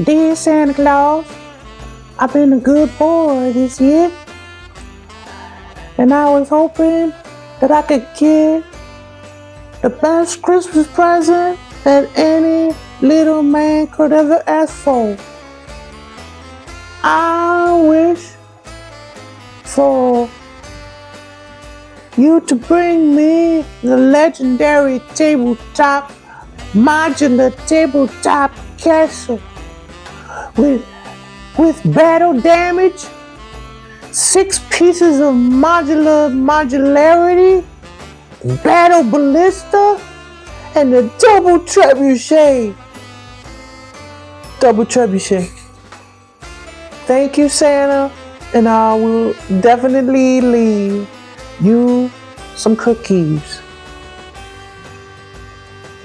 Dear Santa Claus, I've been a good boy this year, and I was hoping that I could get the best Christmas present that any little man could ever ask for. I wish for you to bring me the legendary modular tabletop castle with battle damage, 6 pieces of modularity, battle ballista, and a double trebuchet. Thank you, Santa, and I will definitely leave you some cookies.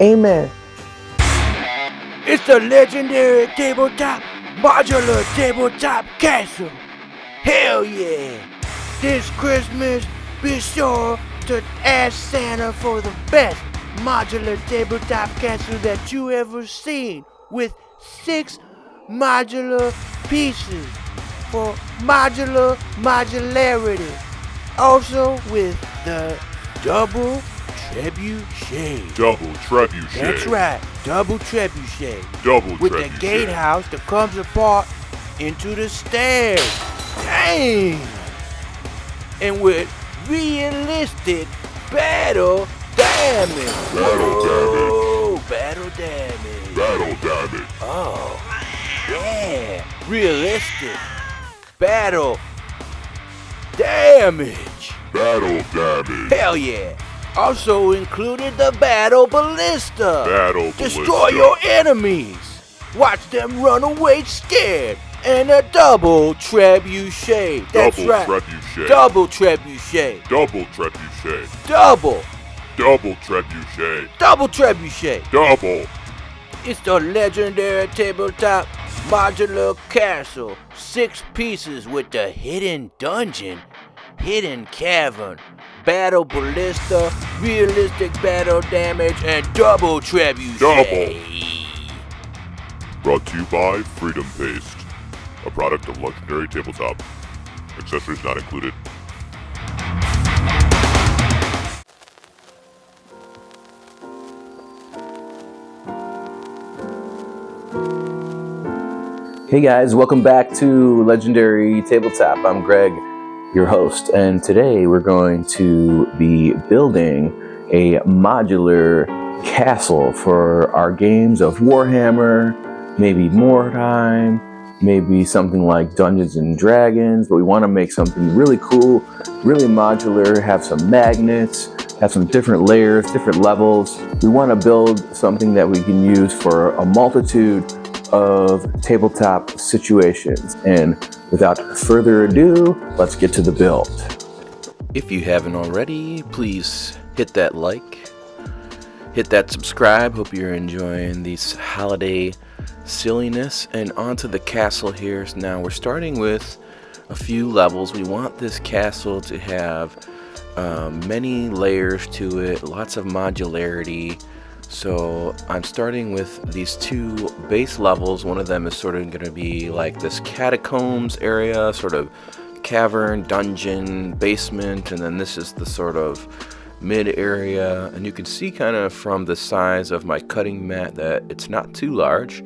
Amen. It's the legendary modular tabletop castle. Hell yeah! This Christmas, be sure to ask Santa for the best modular tabletop castle that you ever seen, with 6 modular pieces for modularity. Also with the double trebuchet. That's right, double trebuchet. With the trebuchet. gatehouse that comes apart into the stairs. Dang! And with realistic battle damage. Battle damage. Oh, yeah. Realistic battle damage. Hell yeah. Also included the battle ballista. Destroy your enemies. Watch them run away scared. And a double trebuchet. That's right. Double trebuchet. Double trebuchet. It's the legendary tabletop modular castle. 6 pieces with the hidden dungeon, hidden cavern, battle ballista, realistic battle damage, and double trebuchet. Brought to you by Freedom Paste, a product of Legendary Tabletop. Accessories not included. Hey guys, welcome back to Legendary Tabletop. I'm Greg, your host, and today we're going to be building a modular castle for our games of Warhammer, maybe Mordheim, maybe something like Dungeons and Dragons, but we want to make something really cool, really modular, have some magnets, have some different layers, different levels. We want to build something that we can use for a multitude of tabletop situations. And without further ado, let's get to the build. If you haven't already, please hit that like, hit that subscribe. Hope you're enjoying this holiday silliness. And onto the castle here. Now we're starting with a few levels. We want this castle to have many layers to it, lots of modularity. So I'm starting with these 2 base levels. One of them is sort of going to be like this catacombs area, sort of cavern, dungeon, basement, and then this is the sort of mid area. And you can see kind of from the size of my cutting mat that it's not too large,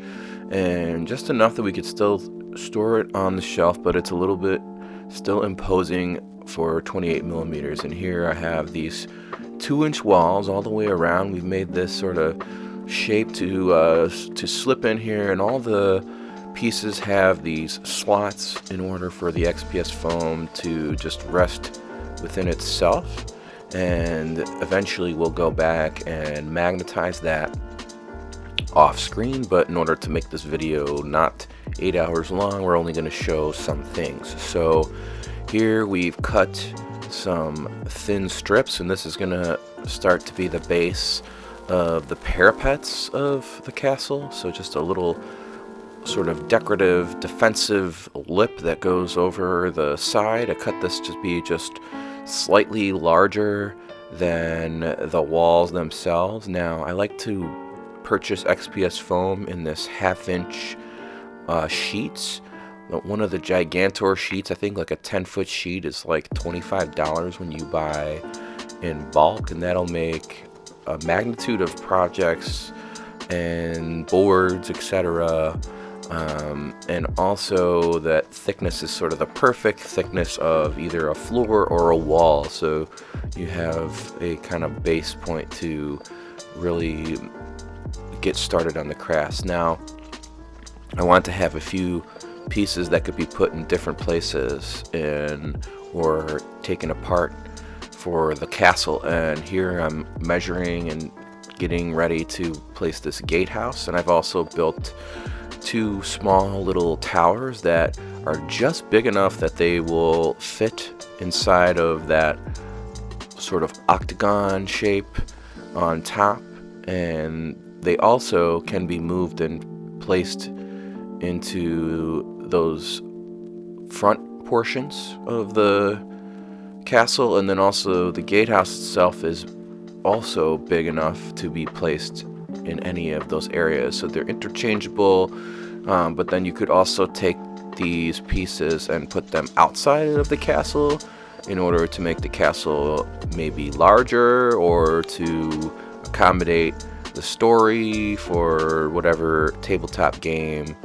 and just enough that we could still store it on the shelf, but it's a little bit still imposing for 28 millimeters. And here I have these 2-inch walls all the way around. We've made this sort of shape to slip in here, and all the pieces have these slots in order for the XPS foam to just rest within itself. And eventually we'll go back and magnetize that off screen, but in order to make this video not 8 hours long, we're only going to show some things. So here we've cut some thin strips, and this is going to start to be the base of the parapets of the castle. So just a little sort of decorative defensive lip that goes over the side. I cut this to be just slightly larger than the walls themselves. Now I like to purchase XPS foam in this 1/2 inch sheets. One of the Gigantor sheets, I think like a 10-foot sheet, is like $25 when you buy in bulk, and that'll make a magnitude of projects and boards, etc. And also that thickness is sort of the perfect thickness of either a floor or a wall, so you have a kind of base point to really get started on the crafts. Now, I want to have a few pieces that could be put in different places or taken apart for the castle, and here I'm measuring and getting ready to place this gatehouse, and I've also built 2 small little towers that are just big enough that they will fit inside of that sort of octagon shape on top, and they also can be moved and placed into those front portions of the castle, and then also the gatehouse itself is also big enough to be placed in any of those areas, so they're interchangeable, but then you could also take these pieces and put them outside of the castle in order to make the castle maybe larger or to accommodate the story for whatever tabletop game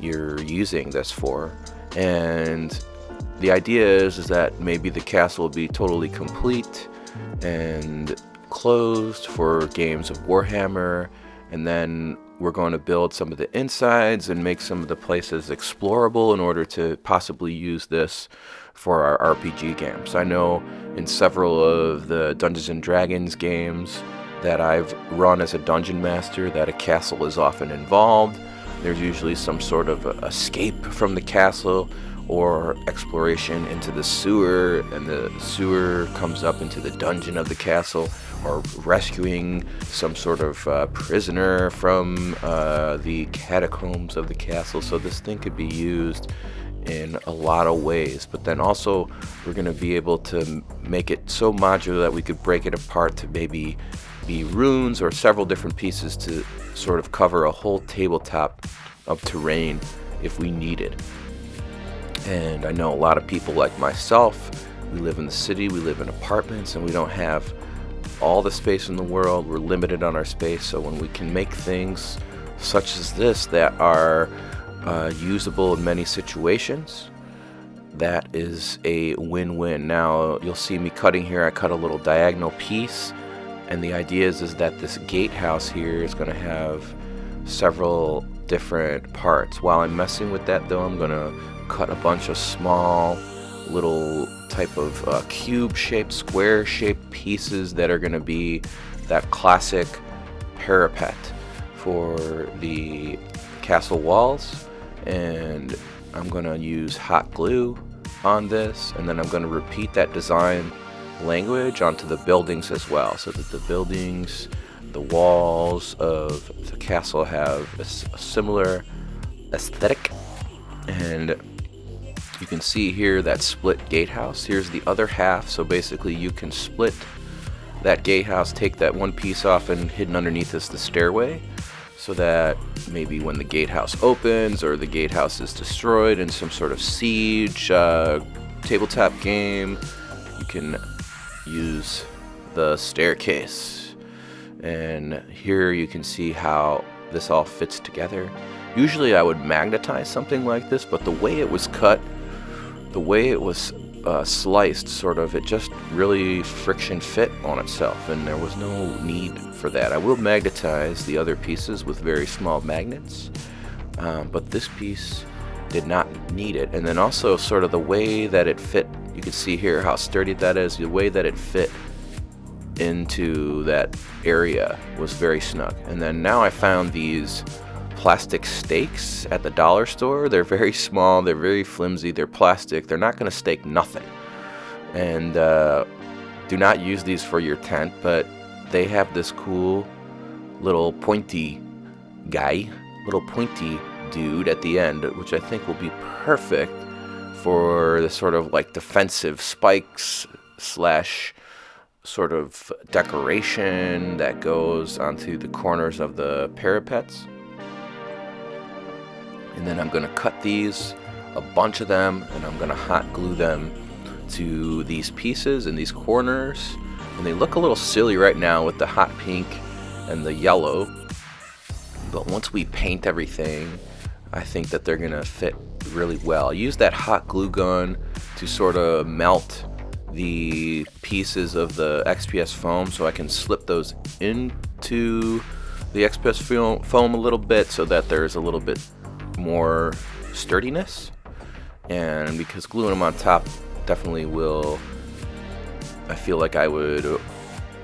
you're using this for. And the idea is that maybe the castle will be totally complete and closed for games of Warhammer, and then we're going to build some of the insides and make some of the places explorable in order to possibly use this for our RPG games. I know in several of the Dungeons and Dragons games that I've run as a dungeon master that a castle is often involved. There's usually some sort of escape from the castle or exploration into the sewer, and the sewer comes up into the dungeon of the castle, or rescuing some sort of prisoner from the catacombs of the castle. So this thing could be used in a lot of ways, but then also we're going to be able to make it so modular that we could break it apart to maybe be runes or several different pieces to sort of cover a whole tabletop of terrain if we needed. And I know a lot of people like myself, we live in the city, we live in apartments, and we don't have all the space in the world. We're limited on our space, so when we can make things such as this that are usable in many situations, that is a win-win. Now you'll see me cutting here. I cut a little diagonal piece, and the idea is that this gatehouse here is going to have several different parts. While I'm messing with that though, I'm going to cut a bunch of small little type of cube-shaped, square-shaped pieces that are going to be that classic parapet for the castle walls, and I'm going to use hot glue on this, and then I'm going to repeat that design language onto the buildings as well, so that the buildings, the walls of the castle have a similar aesthetic. And you can see here that split gatehouse. Here's the other half, so basically you can split that gatehouse, take that one piece off, and hidden underneath is the stairway, so that maybe when the gatehouse opens or the gatehouse is destroyed in some sort of siege tabletop game, you can use the staircase. And here you can see how this all fits together. Usually I would magnetize something like this, but the way it was cut, the way it was sliced, sort of, it just really friction fit on itself, and there was no need for that. I will magnetize the other pieces with very small magnets, but this piece did not need it. And then also sort of the way that it fit, you can see here how sturdy that is, the way that it fit into that area was very snug. And then now I found these plastic stakes at the dollar store. They're very small, they're very flimsy, they're plastic, they're not going to stake nothing. And do not use these for your tent, but they have this cool little pointy guy, little pointy dude at the end, which I think will be perfect for the sort of like defensive spikes slash sort of decoration that goes onto the corners of the parapets. And then I'm going to cut these, a bunch of them, and I'm going to hot glue them to these pieces in these corners. And they look a little silly right now with the hot pink and the yellow. But once we paint everything, I think that they're going to fit really well. I use that hot glue gun to sort of melt the pieces of the XPS foam so I can slip those into the XPS foam a little bit so that there's a little bit more sturdiness. And because gluing them on top definitely will, I feel like I would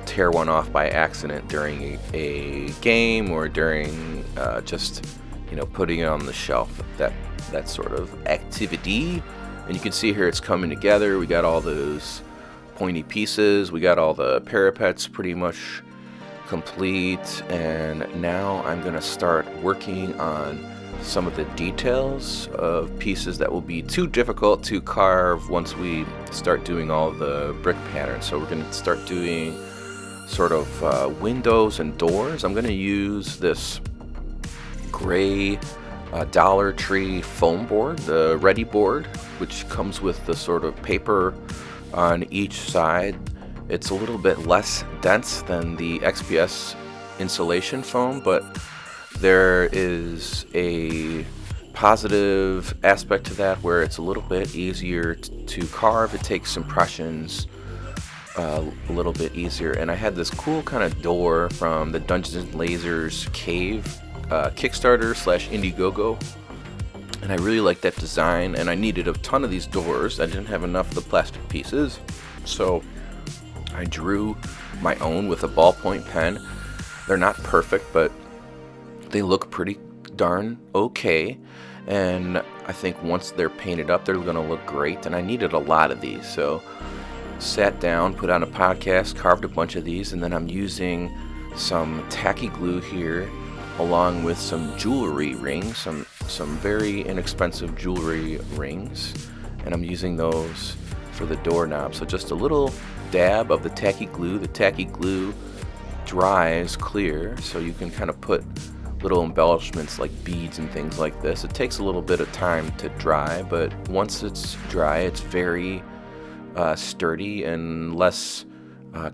tear one off by accident during a game or during just, you know, putting it on the shelf, that sort of activity. And you can see here it's coming together. We got all those pointy pieces. We got all the parapets pretty much complete. And now I'm going to start working on some of the details of pieces that will be too difficult to carve once we start doing all the brick patterns. So we're going to start doing sort of windows and doors. I'm going to use this gray Dollar Tree foam board, the Ready board, which comes with the sort of paper on each side. It's a little bit less dense than the XPS insulation foam, but there is a positive aspect to that where it's a little bit easier to carve. It takes impressions a little bit easier. And I had this cool kind of door from the Dungeons and Lasers Cave Kickstarter / Indiegogo, and I really liked that design, and I needed a ton of these doors. I didn't have enough of the plastic pieces, so I drew my own with a ballpoint pen. They're not perfect, but they look pretty darn okay, and I think once they're painted up, they're gonna look great. And I needed a lot of these, so sat down, put on a podcast, carved a bunch of these, and then I'm using some tacky glue here along with some jewelry rings, some very inexpensive jewelry rings, and I'm using those for the doorknob. So just a little dab of the tacky glue. The tacky glue dries clear, so you can kind of put little embellishments like beads and things like this. It takes a little bit of time to dry, but once it's dry, it's very sturdy and less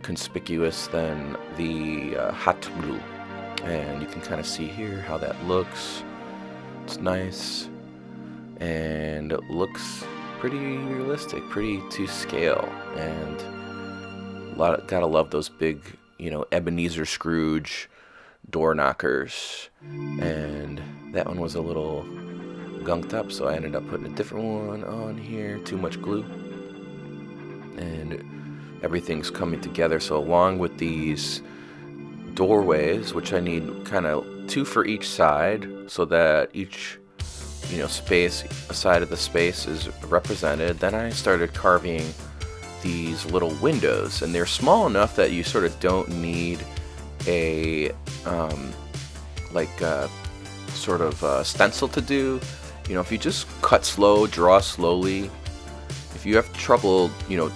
conspicuous than the hot glue. And you can kind of see here how that looks. It's nice, and it looks pretty realistic, pretty to scale, and gotta love those big, you know, Ebenezer Scrooge door knockers. And that one was a little gunked up, so I ended up putting a different one on here. Too much glue, and everything's coming together. So along with these doorways, which I need kind of 2 for each side, so that each, you know, space, a side of the space is represented. Then I started carving these little windows, and they're small enough that you sort of don't need a sort of stencil to do. You know, if you just cut slow, draw slowly, if you have trouble, you know,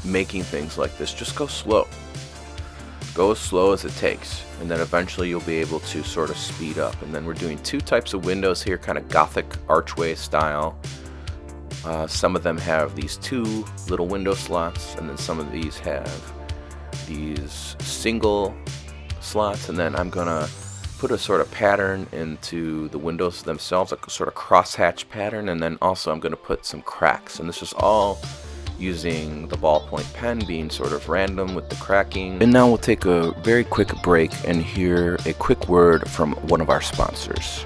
making things like this, just go slow. Go as slow as it takes, and then eventually you'll be able to sort of speed up. And then we're doing 2 types of windows here, kind of Gothic archway style. Some of them have these 2 little window slots, and then some of these have these single slots. And then I'm gonna put a sort of pattern into the windows themselves, like a sort of crosshatch pattern, and then also I'm gonna put some cracks. And this is all using the ballpoint pen, being sort of random with the cracking. And now we'll take a very quick break and hear a quick word from one of our sponsors.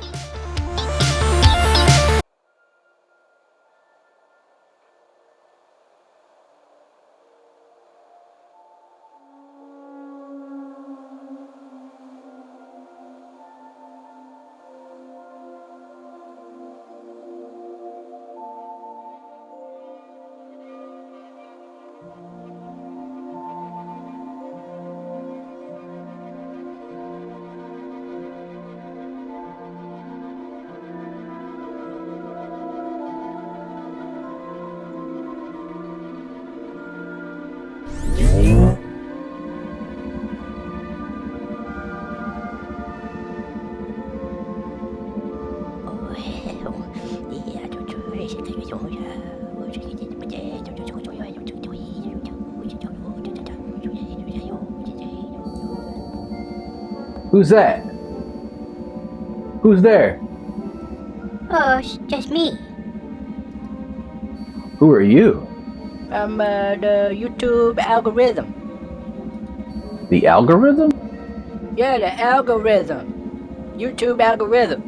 Who's that? Who's there? Oh, it's just me. Who are you? I'm the YouTube algorithm. The algorithm? Yeah, the algorithm. YouTube algorithm.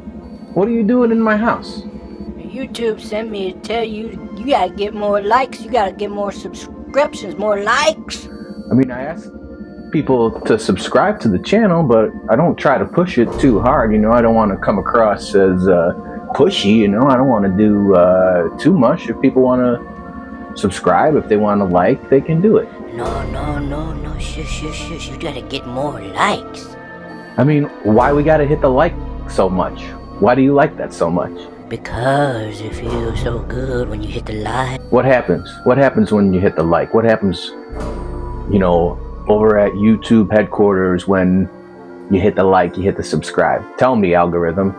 What are you doing in my house? YouTube sent me to tell you you gotta get more likes, you gotta get more subscriptions, more likes. I mean, I ask people to subscribe to the channel, but I don't try to push it too hard. I don't want to come across as pushy. I don't want to do too much. If people want to subscribe, if they want to like, they can do it. No, shush. You gotta get more likes. I mean, why we gotta hit the like so much? Why do you like that so much? Because it feels so good when you hit the like. What happens? What happens when you hit the like? What happens, over at YouTube headquarters when you hit the like, you hit the subscribe? Tell me, algorithm.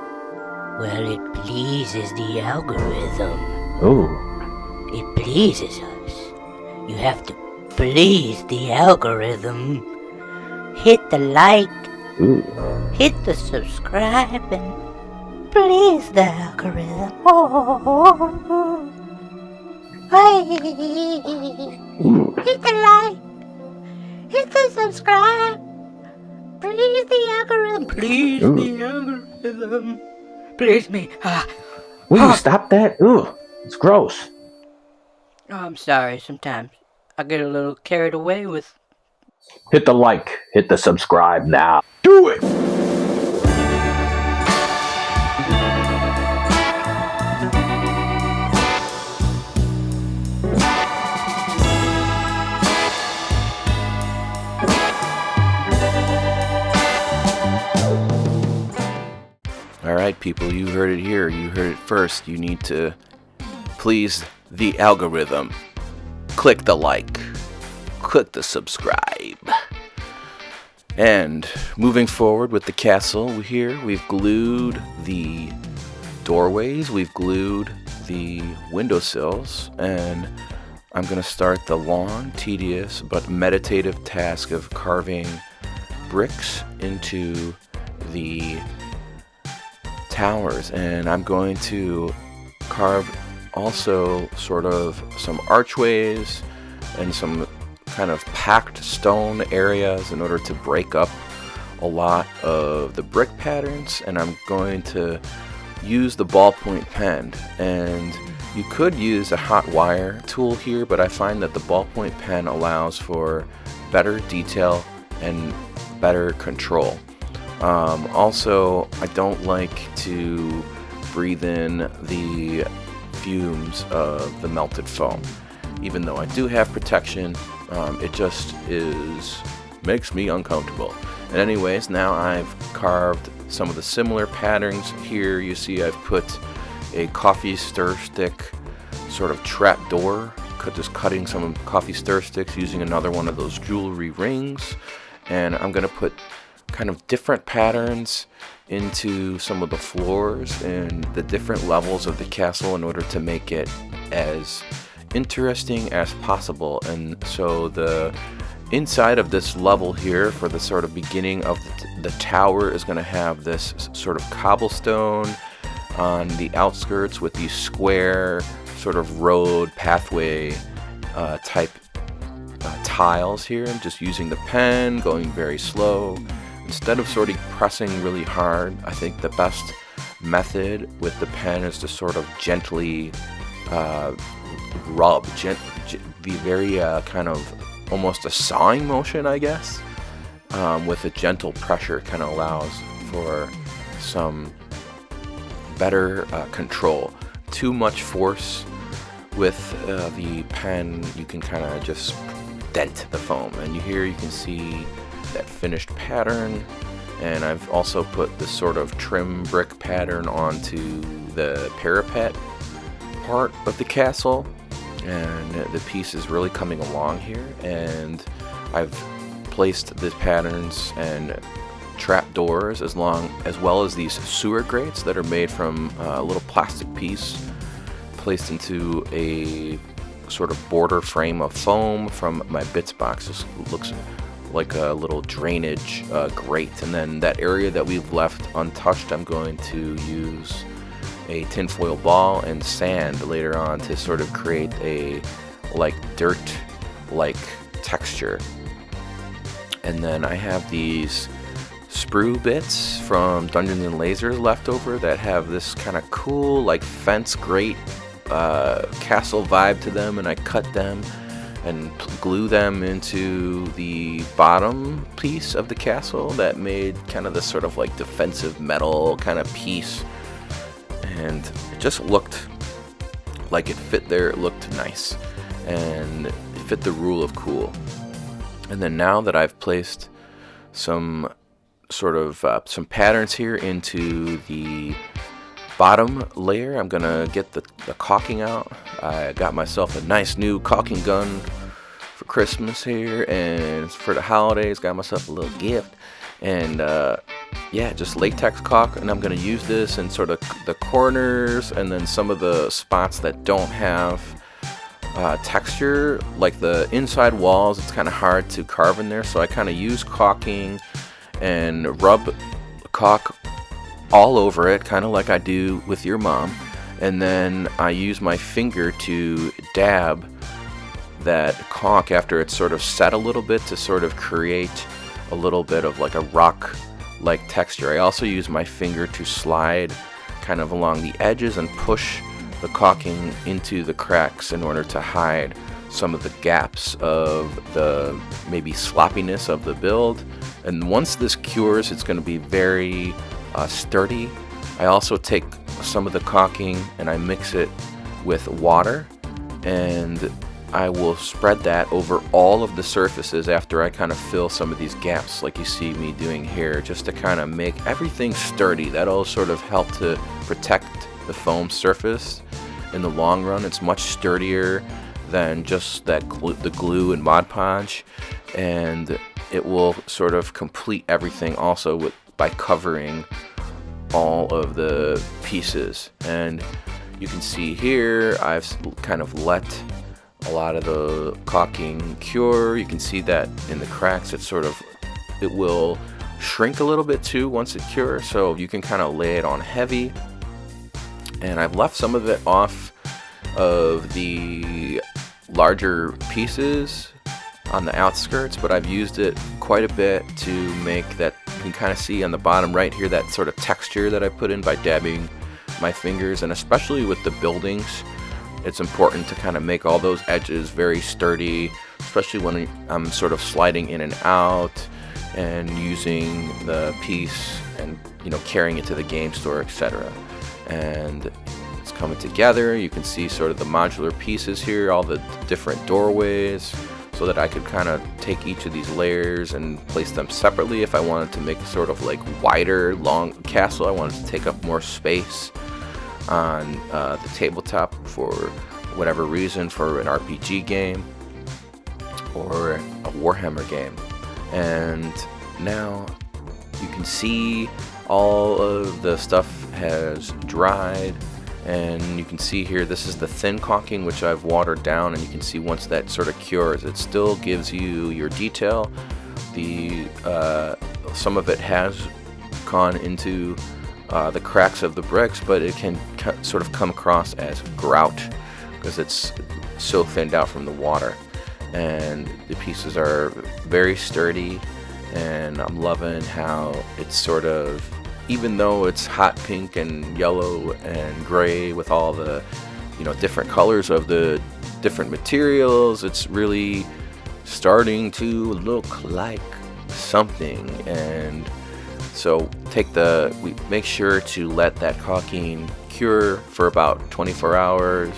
Well, it pleases the algorithm. Ooh. It pleases us. You have to please the algorithm. Hit the like. Ooh. Hit the subscribe and please the algorithm. Oh. Hey. Hit the like. Hit the subscribe. Please the algorithm. Please the algorithm. Please me. Will you stop that? Ooh, it's gross. Oh, I'm sorry. Sometimes I get a little carried away with... Hit the like. Hit the subscribe now. Do it! Alright, people, you heard it here. You heard it first. You need to please the algorithm. Click the like. Click the subscribe. And moving forward with the castle, we've glued the doorways, we've glued the windowsills, and I'm going to start the long, tedious, but meditative task of carving bricks into the towers. And I'm going to carve also sort of some archways and some kind of packed stone areas in order to break up a lot of the brick patterns. And I'm going to use the ballpoint pen, and you could use a hot wire tool here, but I find that the ballpoint pen allows for better detail and better control. Also, I don't like to breathe in the fumes of the melted foam. Even though I do have protection, it just makes me uncomfortable. And anyways, now I've carved some of the similar patterns. Here you see I've put a coffee stir stick sort of trap door, just cutting some coffee stir sticks using another one of those jewelry rings. And I'm going to put kind of different patterns into some of the floors and the different levels of the castle in order to make it as interesting as possible. And so the inside of this level here for the sort of beginning of the tower is going to have this sort of cobblestone on the outskirts with these square sort of road pathway type tiles here. I'm just using the pen, going very slow. Instead of sort of pressing really hard, I think the best method with the pen is to sort of gently rub, be very kind of almost a sawing motion, I guess, with a gentle pressure kind of allows for some better control. Too much force with the pen, you can kind of just dent the foam. And here you can see that finished pattern, and I've also put this sort of trim brick pattern onto the parapet part of the castle, and the piece is really coming along here. And I've placed the patterns and trap doors as well as these sewer grates that are made from a little plastic piece placed into a sort of border frame of foam from my bits box. This looks like a little drainage grate, and then that area that we've left untouched, I'm going to use a tinfoil ball and sand later on to sort of create a like dirt like texture. And then I have these sprue bits from Dungeons and Lasers left over that have this kind of cool like fence grate castle vibe to them, and I cut them and glue them into the bottom piece of the castle that made kind of this sort of like defensive metal kind of piece, and it just looked like it fit there. It looked nice and it fit the rule of cool. And then now that I've placed some sort of some patterns here into the bottom layer, I'm gonna get the caulking out. I got myself a nice new caulking gun for Christmas here, and for the holidays got myself a little gift. And yeah, just latex caulk, and I'm gonna use this in sort of the corners and then some of the spots that don't have texture, like the inside walls. It's kind of hard to carve in there, so I kind of use caulking and rub caulk all over it, kind of like I do with your mom, and then I use my finger to dab that caulk after it's sort of set a little bit to sort of create a little bit of like a rock like texture. I also use my finger to slide kind of along the edges and push the caulking into the cracks in order to hide some of the gaps of the maybe sloppiness of the build. And once this cures, it's going to be very sturdy. I also take some of the caulking and I mix it with water, and I will spread that over all of the surfaces after I kind of fill some of these gaps like you see me doing here, just to kind of make everything sturdy. That'll sort of help to protect the foam surface in the long run. It's much sturdier than just that the glue and Mod Podge, and it will sort of complete everything also by covering all of the pieces. And you can see here I've kind of let a lot of the caulking cure. You can see that in the cracks it will shrink a little bit too once it cures, so you can kind of lay it on heavy. And I've left some of it off of the larger pieces on the outskirts, but I've used it quite a bit to make that. You can kind of see on the bottom right here that sort of texture that I put in by dabbing my fingers. And especially with the buildings, it's important to kind of make all those edges very sturdy, especially when I'm sort of sliding in and out and using the piece and, you know, carrying it to the game store, etc. And it's coming together. You can see sort of the modular pieces here, all the different doorways, so that I could kind of take each of these layers and place them separately. If I wanted to make a sort of like wider, long castle, I wanted to take up more space on the tabletop for whatever reason, for an RPG game or a Warhammer game. And now you can see all of the stuff has dried. And you can see here, this is the thin caulking, which I've watered down, and you can see once that sort of cures, it still gives you your detail. Some of it has gone into the cracks of the bricks, but it can sort of come across as grout because it's so thinned out from the water. And the pieces are very sturdy, and I'm loving how it's sort of, even though it's hot pink and yellow and gray with all the, you know, different colors of the different materials, it's really starting to look like something. And so we make sure to let that caulking cure for about 24 hours.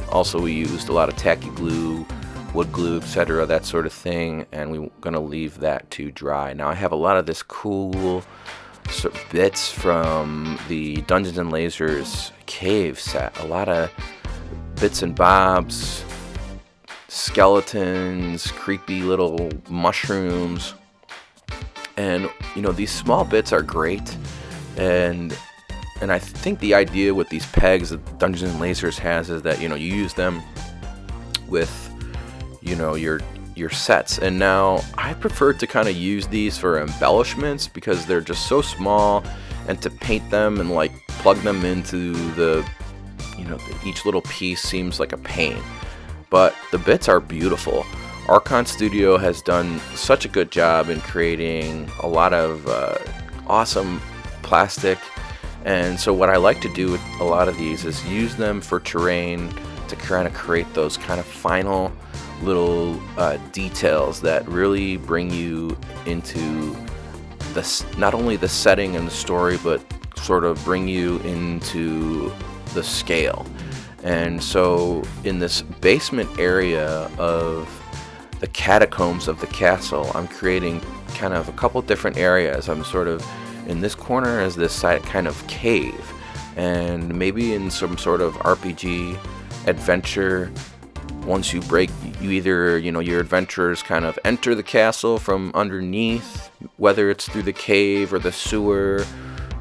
Also, we used a lot of tacky glue, wood glue, etc., that sort of thing, and we're gonna leave that to dry. Now I have a lot of this cool bits from the Dungeons and Lasers cave set. A lot of bits and bobs, skeletons, creepy little mushrooms. And, you know, these small bits are great. And And I think the idea with these pegs that Dungeons and Lasers has is that, you use them with, your sets. And now I prefer to kind of use these for embellishments because they're just so small, and to paint them and like plug them into the, each little piece seems like a pain. But the bits are beautiful. Archon Studio has done such a good job in creating a lot of awesome plastic. And so what I like to do with a lot of these is use them for terrain to kind of create those kind of final little details that really bring you into not only the setting and the story, but sort of bring you into the scale. And so in this basement area of the catacombs of the castle, I'm creating kind of a couple different areas. I'm sort of in this corner as this side kind of cave, and maybe in some sort of RPG adventure, once you break, you either, your adventurers kind of enter the castle from underneath, whether it's through the cave or the sewer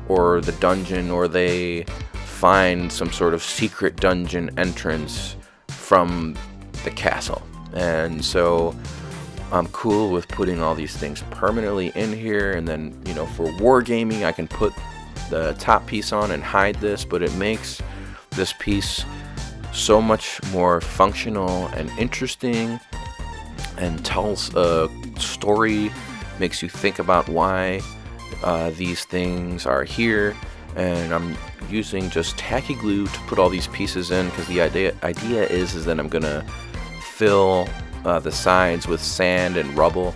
or the dungeon, or they find some sort of secret dungeon entrance from the castle. And so I'm cool with putting all these things permanently in here, and then, for wargaming, I can put the top piece on and hide this, but it makes this piece so much more functional and interesting, and tells a story, makes you think about why these things are here. And I'm using just tacky glue to put all these pieces in, because the idea is that I'm gonna fill the sides with sand and rubble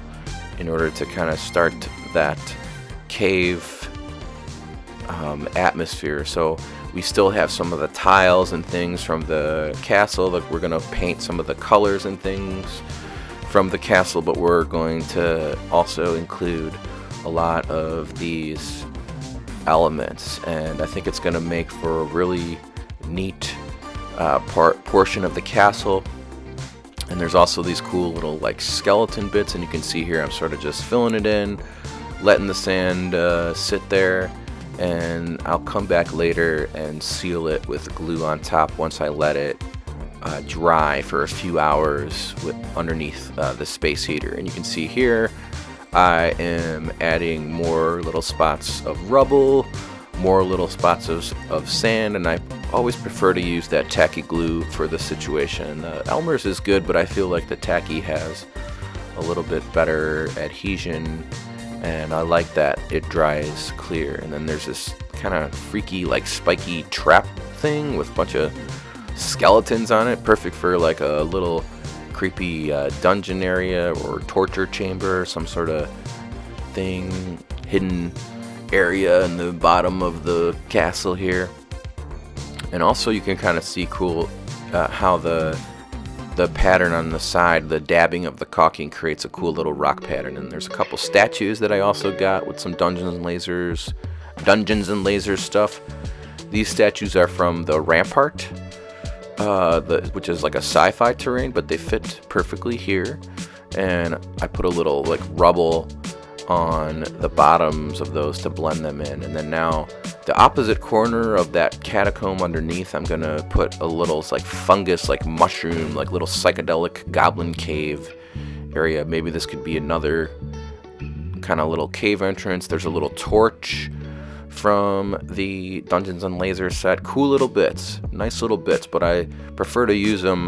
in order to kind of start that cave atmosphere. So we still have some of the tiles and things from the castle that we're going to paint some of the colors and things from the castle, but we're going to also include a lot of these elements, and I think it's going to make for a really neat portion of the castle. And there's also these cool little like skeleton bits, and you can see here I'm sort of just filling it in, letting the sand sit there, and I'll come back later and seal it with glue on top once I let it dry for a few hours underneath the space heater. And you can see here I am adding more little spots of rubble, more little spots of sand, and I always prefer to use that tacky glue for the situation. Elmer's is good, but I feel like the tacky has a little bit better adhesion, and I like that it dries clear. And then there's this kind of freaky, like spiky trap thing with a bunch of skeletons on it, perfect for like a little creepy dungeon area or torture chamber, some sort of thing, hidden area in the bottom of the castle here. And also you can kind of see cool how the pattern on the side, the dabbing of the caulking, creates a cool little rock pattern. And there's a couple statues that I also got with some Dungeons and Lasers stuff. These statues are from the Rampart, which is like a sci-fi terrain, but they fit perfectly here. And I put a little like rubble on the bottoms of those to blend them in. And then now the opposite corner of that catacomb underneath, I'm gonna put a little like fungus, like mushroom, like little psychedelic goblin cave area. Maybe this could be another kind of little cave entrance. There's a little torch from the Dungeons and Lasers set. Cool little bits, nice little bits, but I prefer to use them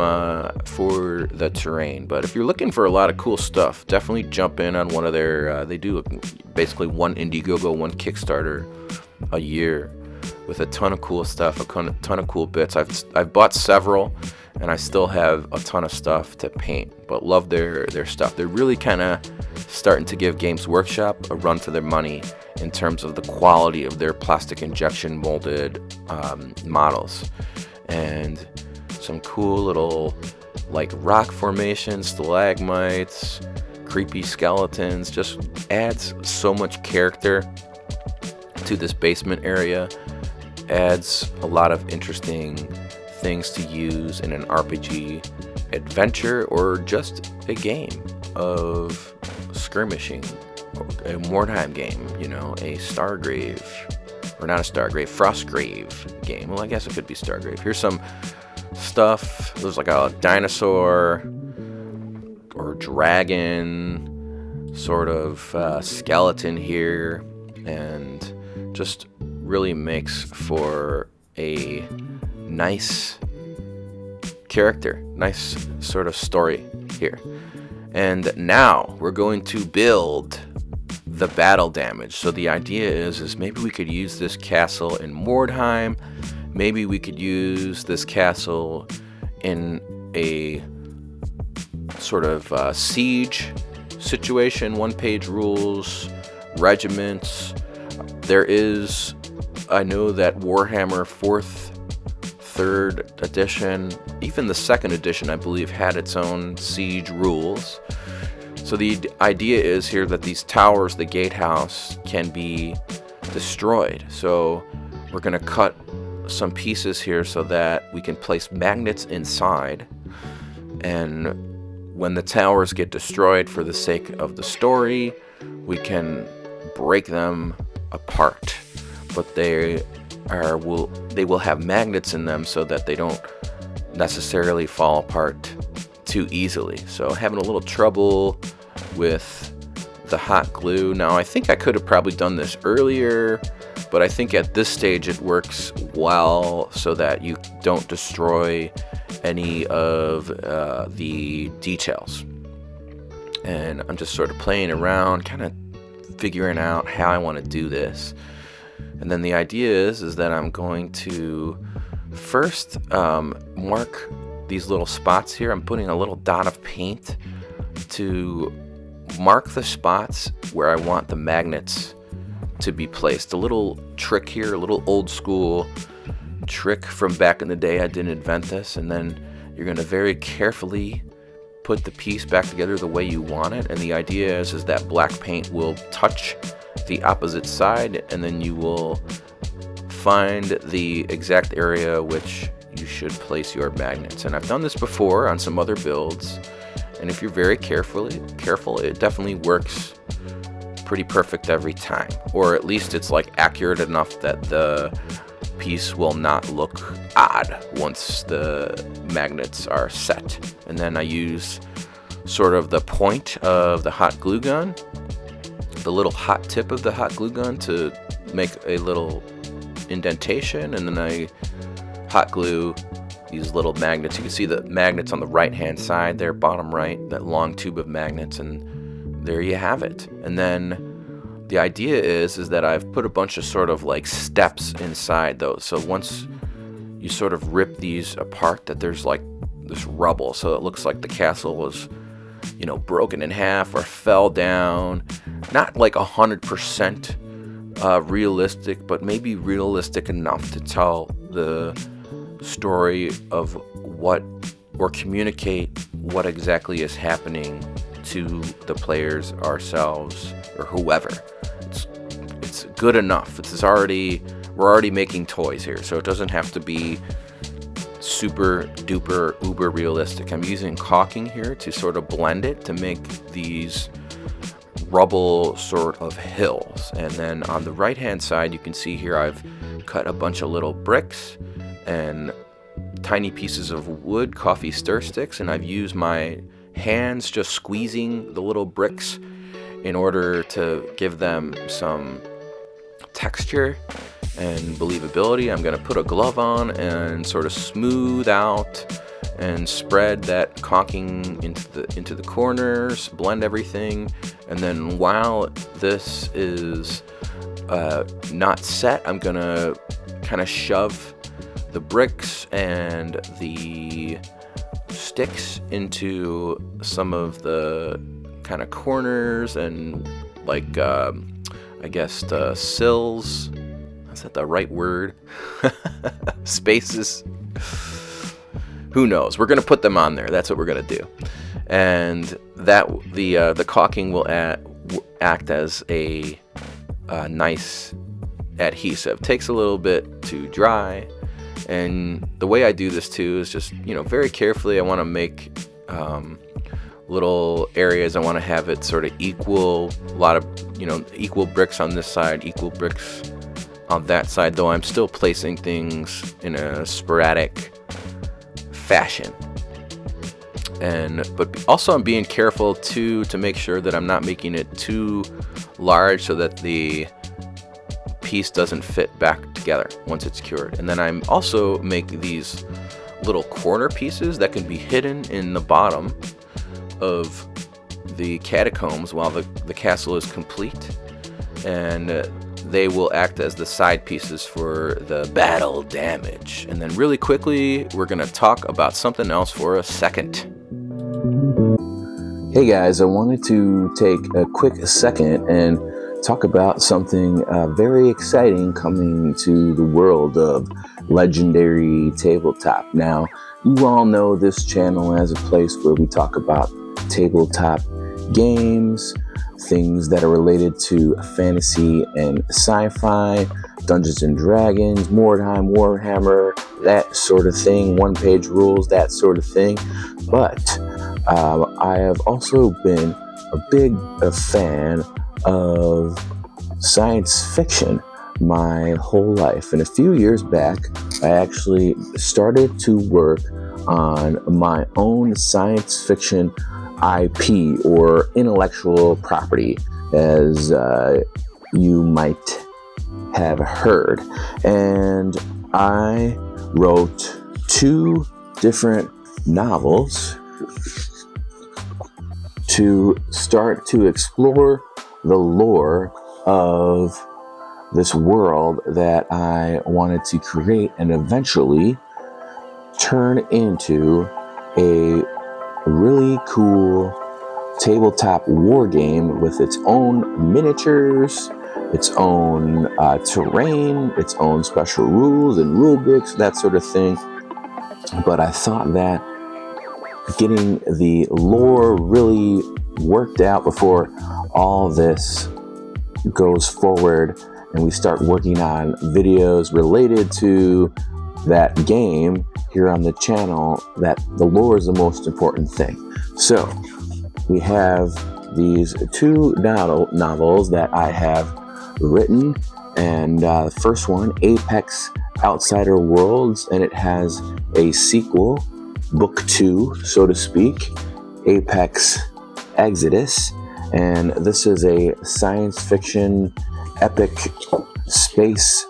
for the terrain. But if you're looking for a lot of cool stuff, definitely jump in on one of their, they do basically one Indiegogo, one Kickstarter a year with a ton of cool stuff, a ton of cool bits. I've bought several, and I still have a ton of stuff to paint, but love their stuff. They're really kind of starting to give Games Workshop a run for their money in terms of the quality of their plastic injection molded models. And some cool little like rock formations, stalagmites, creepy skeletons, just adds so much character to this basement area, adds a lot of interesting things to use in an RPG adventure or just a game of skirmishing, a Mordheim game, a Frostgrave or not a Stargrave, Frostgrave game. Well, I guess it could be Stargrave. Here's some stuff. There's like a dinosaur or dragon sort of skeleton here, and just really makes for a nice character, nice sort of story here. And now we're going to build the battle damage. So the idea is maybe we could use this castle in Mordheim. Maybe we could use this castle in a sort of siege situation, one-page rules, regiments. There is, I know that Warhammer 4th, 3rd edition, even the 2nd edition, I believe, had its own siege rules. So the idea is here that these towers, the gatehouse, can be destroyed. So we're going to cut some pieces here so that we can place magnets inside. And when the towers get destroyed for the sake of the story, we can break them apart. But they will have magnets in them so that they don't necessarily fall apart too easily. So having a little trouble with the hot glue. Now I think I could have probably done this earlier, but I think at this stage it works well so that you don't destroy any of the details. And I'm just sort of playing around, kind of figuring out how I want to do this. And then the idea is that I'm going to first mark these little spots here. I'm putting a little dot of paint to mark the spots where I want the magnets to be placed. A little trick here, a little old school trick from back in the day. I didn't invent this. And then you're going to very carefully put the piece back together the way you want it. And the idea is that black paint will touch the opposite side, and then you will find the exact area which you should place your magnets. And I've done this before on some other builds, and if you're very careful, it definitely works pretty perfect every time. Or at least it's like accurate enough that the piece will not look odd once the magnets are set. And then I use sort of the point of the hot glue gun, the little hot tip of the hot glue gun, to make a little indentation, and then I hot glue these little magnets. You can see the magnets on the right hand side there, bottom right, that long tube of magnets, and there you have it. And then the idea is that I've put a bunch of sort of like steps inside those. So once you sort of rip these apart, that there's like this rubble, so it looks like the castle was, you know, broken in half or fell down. Not like 100% realistic, but maybe realistic enough to tell the story of what, or communicate what exactly is happening to the players, ourselves, or whoever. It's good enough. We're already making toys here, so it doesn't have to be super duper uber realistic. I'm using caulking here to sort of blend it to make these rubble sort of hills. And then on the right hand side, you can see here I've cut a bunch of little bricks and tiny pieces of wood, coffee stir sticks, and I've used my hands just squeezing the little bricks in order to give them some texture and believability. I'm going to put a glove on and sort of smooth out and spread that caulking into the corners, blend everything, and then while this is not set, I'm going to kind of shove the bricks and the sticks into some of the kind of corners and like I guess the sills. Is that the right word? Spaces. Who knows? We're gonna put them on there. That's what we're gonna do, and that the caulking will act as a nice adhesive. Takes a little bit to dry, and the way I do this too is just, you know, very carefully. I want to make little areas. I want to have it sort of equal. A lot of, you know, equal bricks on this side, equal bricks on that side, though I'm still placing things in a sporadic fashion. But also I'm being careful too to make sure that I'm not making it too large so that the piece doesn't fit back together once it's cured. And then I'm also make these little corner pieces that can be hidden in the bottom of the catacombs while the castle is complete, and they will act as the side pieces for the battle damage. And then really quickly, we're gonna talk about something else for a second. Hey guys, I wanted to take a quick second and talk about something very exciting coming to the world of Legendary Tabletop. Now, you all know this channel as a place where we talk about tabletop games, things that are related to fantasy and sci-fi, Dungeons and Dragons, Mordheim, Warhammer, that sort of thing, one-page rules, that sort of thing. But I have also been a big fan of science fiction my whole life. And a few years back, I actually started to work on my own science fiction IP, or intellectual property, as you might have heard. And I wrote 2 different novels to start to explore the lore of this world that I wanted to create and eventually turn into a really cool tabletop war game with its own miniatures, its own terrain, its own special rules and rule books, that sort of thing. But I thought that getting the lore really worked out before all this goes forward and we start working on videos related to that game here on the channel, that the lore is the most important thing. So we have these 2 novels that I have written, and the first one, Apex Outsider Worlds, and it has a sequel, book 2, so to speak, Apex Exodus. And this is a science fiction epic space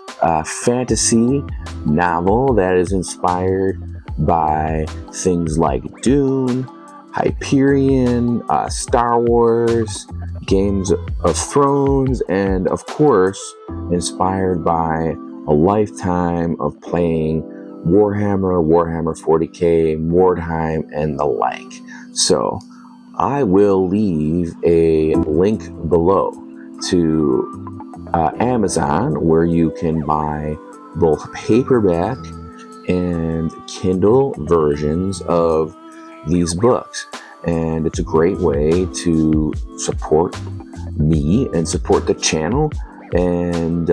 fantasy novel that is inspired by things like Dune, Hyperion, Star Wars, Games of Thrones, and of course inspired by a lifetime of playing Warhammer, Warhammer 40k, Mordheim, and the like. So I will leave a link below to Amazon, where you can buy both paperback and Kindle versions of these books. And it's a great way to support me and support the channel. And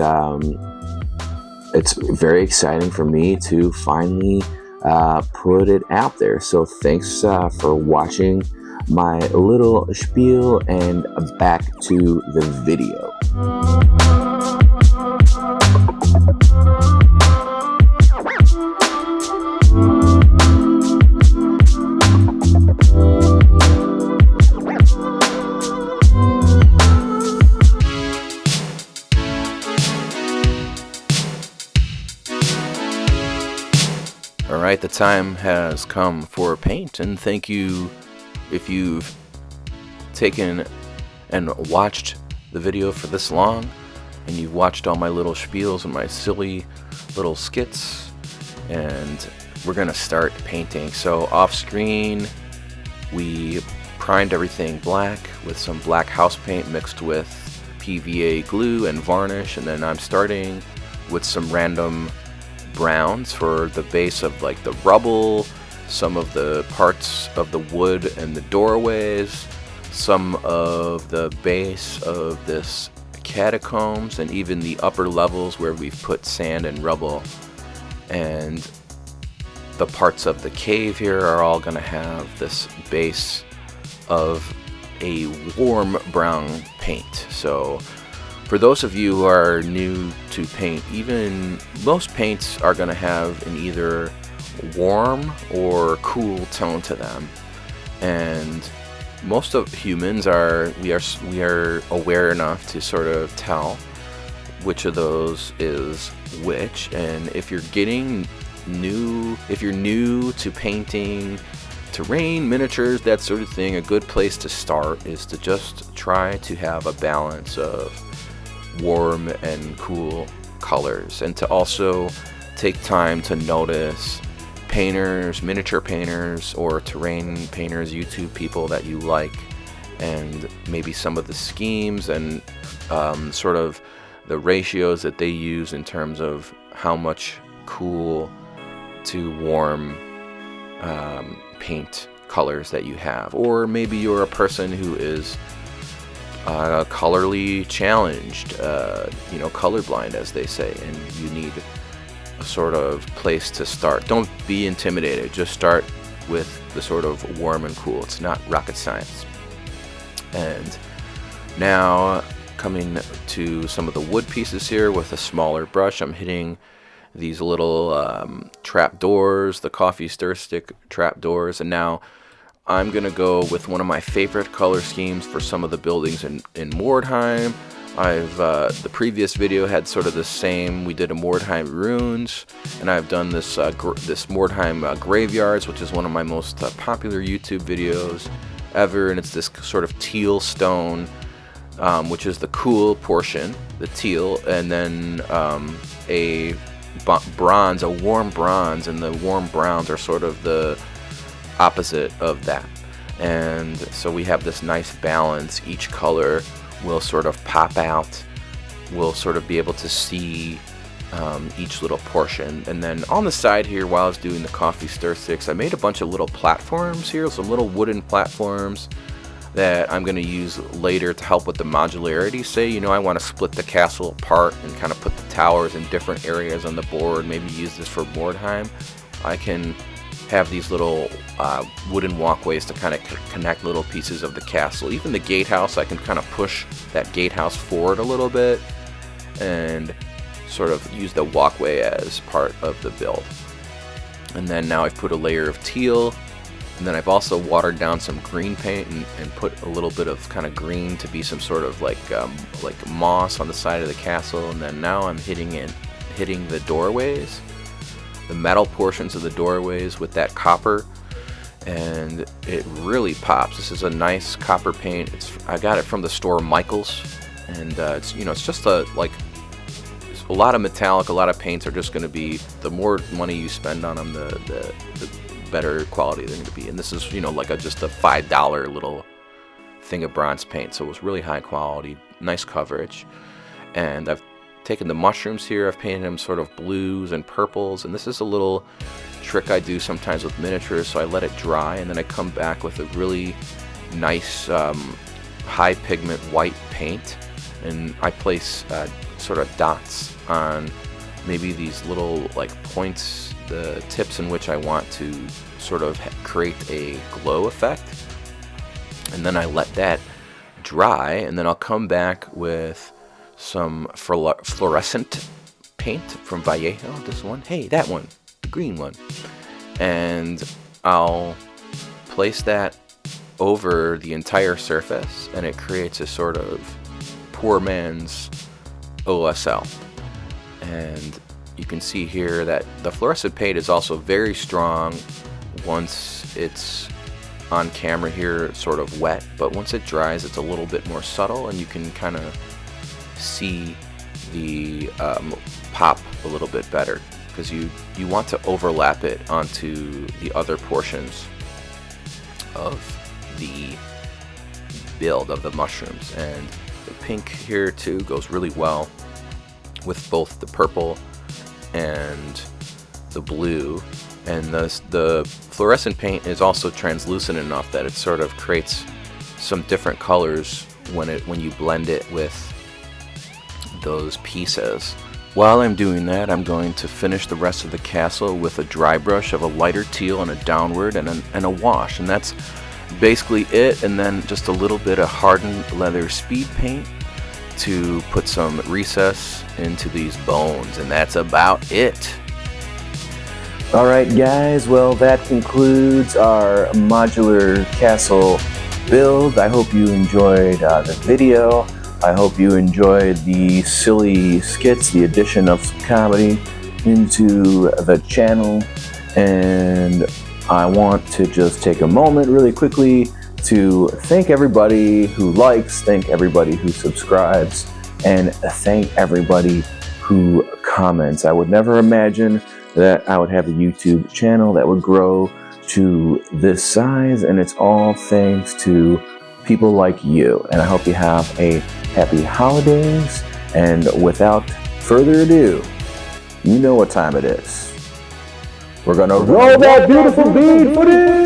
it's very exciting for me to finally put it out there. So thanks for watching my little spiel, and back to the video. Alright, the time has come for paint, and thank you if you've taken and watched the video for this long, and you've watched all my little spiels and my silly little skits, and we're gonna start painting. So off screen, we primed everything black with some black house paint mixed with PVA glue and varnish, and then I'm starting with some random browns for the base of like the rubble, some of the parts of the wood and the doorways, some of the base of this catacombs, and even the upper levels where we've put sand and rubble. And the parts of the cave here are all going to have this base of a warm brown paint. So For those of you who are new to paint, even most paints are going to have an either warm or cool tone to them, and most of humans we are aware enough to sort of tell which of those is which. And if you're new to painting terrain, miniatures, that sort of thing, a good place to start is to just try to have a balance of warm and cool colors, and to also take time to notice painters, miniature painters, or terrain painters, YouTube people that you like, and maybe some of the schemes and sort of the ratios that they use in terms of how much cool to warm paint colors that you have. Or maybe you're a person who is colorly challenged, colorblind, as they say, and you need a sort of place to start. Don't be intimidated. Just start with the sort of warm and cool. It's not rocket science. And now, coming to some of the wood pieces here with a smaller brush, I'm hitting these little trap doors, the coffee stir stick trap doors, and now I'm gonna go with one of my favorite color schemes for some of the buildings in Mordheim. The previous video had sort of the same. We did a Mordheim ruins, and I've done this this Mordheim graveyards, which is one of my most popular YouTube videos ever, and it's this sort of teal stone, which is the cool portion, the teal, and then a bronze, a warm bronze, and the warm browns are sort of the opposite of that. And so we have this nice balance. Each color will sort of pop out. We'll sort of be able to see each little portion. And then on the side here, while I was doing the coffee stir sticks, I made a bunch of little platforms here, some little wooden platforms that I'm going to use later to help with the modularity. Say, I want to split the castle apart and kind of put the towers in different areas on the board, maybe use this for Mordheim. I can have these little wooden walkways to kind of connect little pieces of the castle. Even the gatehouse, I can kind of push that gatehouse forward a little bit and sort of use the walkway as part of the build. And then now I've put a layer of teal, and then I've also watered down some green paint and put a little bit of kind of green to be some sort of like moss on the side of the castle. And then now I'm hitting the doorways, the metal portions of the doorways with that copper, and it really pops. This is a nice copper paint. I got it from the store Michael's, and it's just a lot of metallic. A lot of paints are just going to be, the more money you spend on them, the better quality they're going to be. And this is just a $5 little thing of bronze paint, so it was really high quality, nice coverage. And I've taken the mushrooms here, I've painted them sort of blues and purples, and this is a little trick I do sometimes with miniatures. So I let it dry, and then I come back with a really nice high pigment white paint, and I place sort of dots on maybe these little points, the tips in which I want to sort of create a glow effect. And then I let that dry, and then I'll come back with some fluorescent paint from Vallejo. This one, hey, that one, the green one, and I'll place that over the entire surface, and it creates a sort of poor man's OSL. And you can see here that the fluorescent paint is also very strong once it's on camera here, sort of wet, but once it dries, it's a little bit more subtle, and you can kind of see the pop a little bit better, because you want to overlap it onto the other portions of the build of the mushrooms. And the pink here too goes really well with both the purple and the blue. And the fluorescent paint is also translucent enough that it sort of creates some different colors when you blend it with those pieces. While I'm doing that, I'm going to finish the rest of the castle with a dry brush of a lighter teal and a downward and a wash, and that's basically it. And then just a little bit of hardened leather speed paint, to put some recess into these bones, and that's about it. All right, guys. Well, that concludes our modular castle build. I hope you enjoyed the video. I hope you enjoyed the silly skits, the addition of some comedy into the channel. And I want to just take a moment really quickly to thank everybody who likes, thank everybody who subscribes, and thank everybody who comments. I would never imagine that I would have a YouTube channel that would grow to this size, and it's all thanks to people like you. And I hope you have a happy holidays, and without further ado, you know what time it is. We're gonna roll that beautiful bead footage!